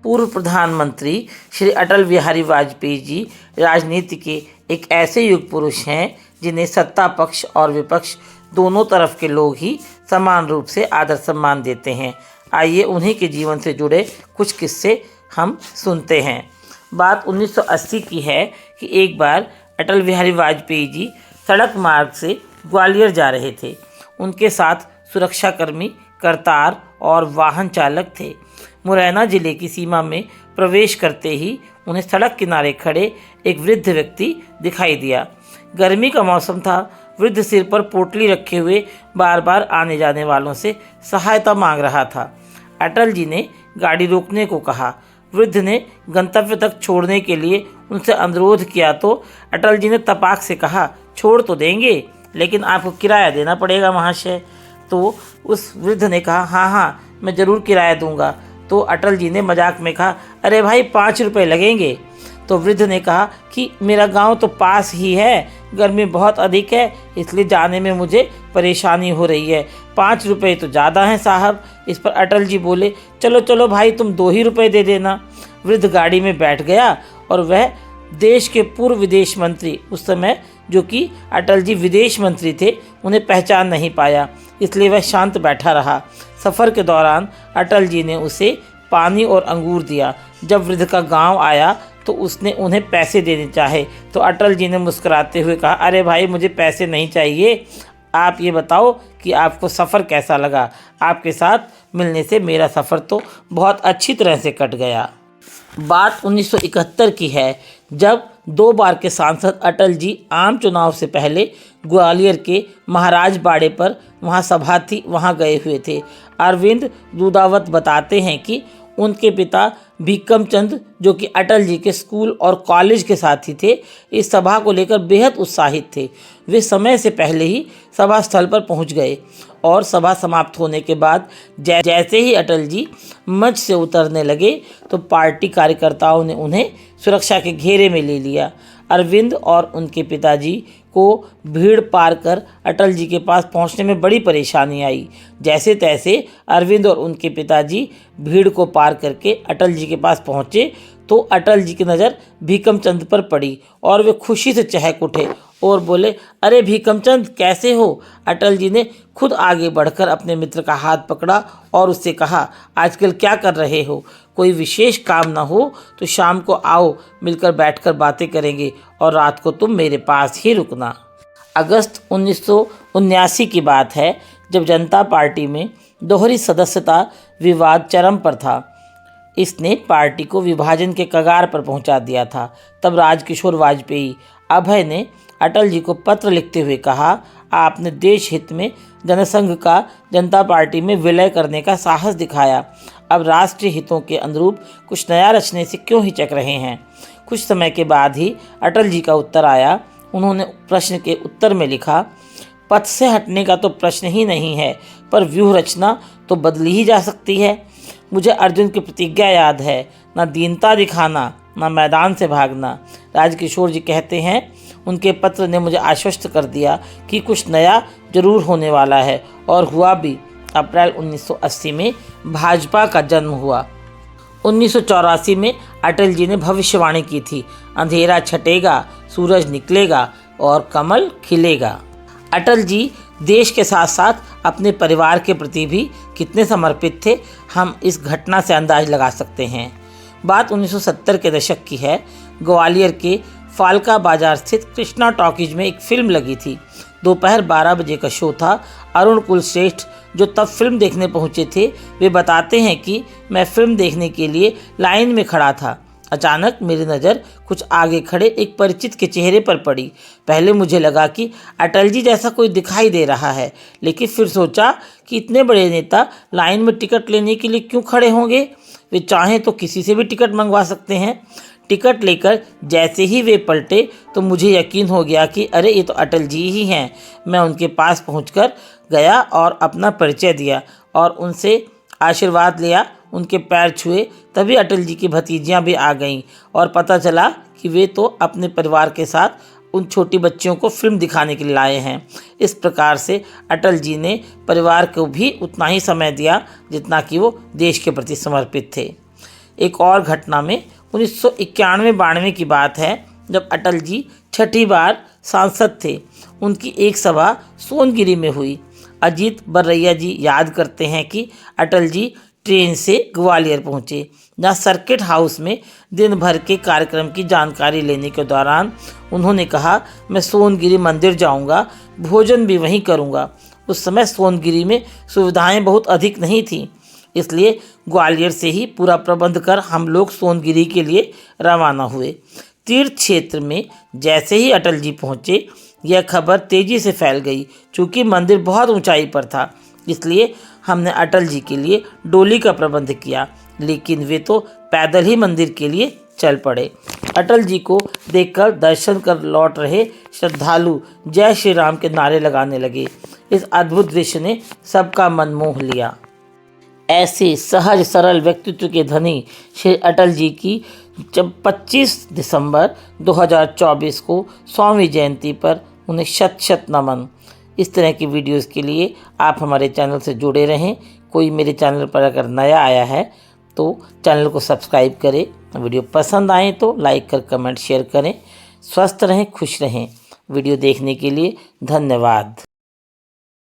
पूर्व प्रधानमंत्री श्री अटल बिहारी वाजपेयी जी राजनीति के एक ऐसे युग पुरुष हैं जिन्हें सत्ता पक्ष और विपक्ष दोनों तरफ के लोग ही समान रूप से आदर सम्मान देते हैं। आइए उन्हीं के जीवन से जुड़े कुछ किस्से हम सुनते हैं। बात 1980 की है कि एक बार अटल बिहारी वाजपेयी जी सड़क मार्ग से ग्वालियर जा रहे थे। उनके साथ सुरक्षाकर्मी, करतार और वाहन चालक थे। मुरैना जिले की सीमा में प्रवेश करते ही उन्हें सड़क किनारे खड़े एक वृद्ध व्यक्ति दिखाई दिया। गर्मी का मौसम था। वृद्ध सिर पर पोटली रखे हुए बार बार आने जाने वालों से सहायता मांग रहा था। अटल जी ने गाड़ी रोकने को कहा। वृद्ध ने गंतव्य तक छोड़ने के लिए उनसे अनुरोध किया तो अटल जी ने तपाक से कहा, छोड़ तो देंगे लेकिन आपको किराया देना पड़ेगा महाशय। तो उस वृद्ध ने कहा, हाँ मैं ज़रूर किराया दूंगा। तो अटल जी ने मजाक में कहा, अरे भाई 5 रुपये लगेंगे। तो वृद्ध ने कहा कि मेरा गांव तो पास ही है, गर्मी बहुत अधिक है इसलिए जाने में मुझे परेशानी हो रही है, 5 रुपये तो ज़्यादा हैं साहब। इस पर अटल जी बोले, चलो भाई तुम 2 ही रुपये दे देना। वृद्ध गाड़ी में बैठ गया और वह देश के पूर्व विदेश मंत्री, उस समय जो कि अटल जी विदेश मंत्री थे, उन्हें पहचान नहीं पाया, इसलिए वह शांत बैठा रहा। सफ़र के दौरान अटल जी ने उसे पानी और अंगूर दिया। जब वृद्ध का गांव आया तो उसने उन्हें पैसे देने चाहे तो अटल जी ने मुस्कुराते हुए कहा, अरे भाई मुझे पैसे नहीं चाहिए, आप ये बताओ कि आपको सफ़र कैसा लगा। आपके साथ मिलने से मेरा सफ़र तो बहुत अच्छी तरह से कट गया। बात 1971 की है जब 2 बार के सांसद अटल जी आम चुनाव से पहले ग्वालियर के महाराज बाड़े पर, वहाँ सभा थी, वहाँ गए हुए थे। अरविंद दूधावत बताते हैं कि उनके पिता भीकम चंद, जो कि अटल जी के स्कूल और कॉलेज के साथी थे, इस सभा को लेकर बेहद उत्साहित थे। वे समय से पहले ही सभा स्थल पर पहुंच गए और सभा समाप्त होने के बाद जैसे ही अटल जी मंच से उतरने लगे तो पार्टी कार्यकर्ताओं ने उन्हें सुरक्षा के घेरे में ले लिया। अरविंद और उनके पिताजी को भीड़ पार कर अटल जी के पास पहुंचने में बड़ी परेशानी आई। जैसे तैसे अरविंद और उनके पिताजी भीड़ को पार करके अटल जी के पास पहुंचे तो अटल जी की नज़र भीकम चंद पर पड़ी और वे खुशी से चहक उठे और बोले, अरे भीकम चंद कैसे हो। अटल जी ने खुद आगे बढ़कर अपने मित्र का हाथ पकड़ा और उससे कहा, आजकल क्या कर रहे हो, कोई विशेष काम ना हो तो शाम को आओ, मिलकर बैठकर बातें करेंगे और रात को तुम मेरे पास ही रुकना। अगस्त 1979 की बात है जब जनता पार्टी में दोहरी सदस्यता विवाद चरम पर था। इसने पार्टी को विभाजन के कगार पर पहुंचा दिया था। तब राजकिशोर वाजपेयी अभय ने अटल जी को पत्र लिखते हुए कहा, आपने देश हित में जनसंघ का जनता पार्टी में विलय करने का साहस दिखाया, अब राष्ट्रीय हितों के अनुरूप कुछ नया रचने से क्यों हिचक रहे हैं। कुछ समय के बाद ही अटल जी का उत्तर आया। उन्होंने प्रश्न के उत्तर में लिखा, पथ से हटने का तो प्रश्न ही नहीं है, पर व्यूह रचना तो बदली ही जा सकती है। मुझे अर्जुन की प्रतिज्ञा याद है, ना दीनता दिखाना ना मैदान से भागना। राजकिशोर जी कहते हैं, उनके पत्र ने मुझे आश्वस्त कर दिया कि कुछ नया जरूर होने वाला है और हुआ भी। अप्रैल 1980 में भाजपा का जन्म हुआ। 1984 में अटल जी ने भविष्यवाणी की थी, अंधेरा छटेगा, सूरज निकलेगा और कमल खिलेगा। अटल जी देश के साथ साथ अपने परिवार के प्रति भी कितने समर्पित थे, हम इस घटना से अंदाज लगा सकते हैं। बात 1970 के दशक की है। ग्वालियर के फालका बाजार स्थित कृष्णा टॉकीज में एक फिल्म लगी थी। दोपहर 12 बजे का शो था। अरुण कुलश्रेष्ठ जो तब फिल्म देखने पहुंचे थे, वे बताते हैं कि मैं फिल्म देखने के लिए लाइन में खड़ा था। अचानक मेरी नज़र कुछ आगे खड़े एक परिचित के चेहरे पर पड़ी। पहले मुझे लगा कि अटल जी जैसा कोई दिखाई दे रहा है, लेकिन फिर सोचा कि इतने बड़े नेता लाइन में टिकट लेने के लिए क्यों खड़े होंगे, वे चाहें तो किसी से भी टिकट मंगवा सकते हैं। टिकट लेकर जैसे ही वे पलटे तो मुझे यकीन हो गया कि अरे ये तो अटल जी ही हैं। मैं उनके पास पहुंचकर गया और अपना परिचय दिया और उनसे आशीर्वाद लिया, उनके पैर छुए। तभी अटल जी की भतीजियां भी आ गईं और पता चला कि वे तो अपने परिवार के साथ उन छोटी बच्चियों को फिल्म दिखाने के लिए लाए हैं। इस प्रकार से अटल जी ने परिवार को भी उतना ही समय दिया जितना कि वो देश के प्रति समर्पित थे। एक और घटना में 1991-92 की बात है, जब अटल जी छठी बार सांसद थे। उनकी एक सभा सोनगिरी में हुई। अजीत बर्रैया जी याद करते हैं कि अटल जी ट्रेन से ग्वालियर पहुंचे, जहां सर्किट हाउस में दिन भर के कार्यक्रम की जानकारी लेने के दौरान उन्होंने कहा, मैं सोनगिरी मंदिर जाऊंगा, भोजन भी वहीं करूंगा। उस समय सोनगिरी में सुविधाएं बहुत अधिक नहीं थीं, इसलिए ग्वालियर से ही पूरा प्रबंध कर हम लोग सोनगिरी के लिए रवाना हुए। तीर्थ क्षेत्र में जैसे ही अटल जी पहुँचे, यह खबर तेज़ी से फैल गई। चूँकि मंदिर बहुत ऊंचाई पर था, इसलिए हमने अटल जी के लिए डोली का प्रबंध किया, लेकिन वे तो पैदल ही मंदिर के लिए चल पड़े। अटल जी को देखकर दर्शन कर लौट रहे श्रद्धालु जय श्री राम के नारे लगाने लगे। इस अद्भुत दृश्य ने सबका मन मोह लिया। ऐसे सहज सरल व्यक्तित्व के धनी श्री अटल जी की जब 25 दिसंबर 2024 को स्वामी जयंती पर उन्हें शत शत नमन। इस तरह की वीडियोस के लिए आप हमारे चैनल से जुड़े रहें। कोई मेरे चैनल पर अगर नया आया है तो चैनल को सब्सक्राइब करें। वीडियो पसंद आए तो लाइक कर कमेंट शेयर करें। स्वस्थ रहें, खुश रहें। वीडियो देखने के लिए धन्यवाद।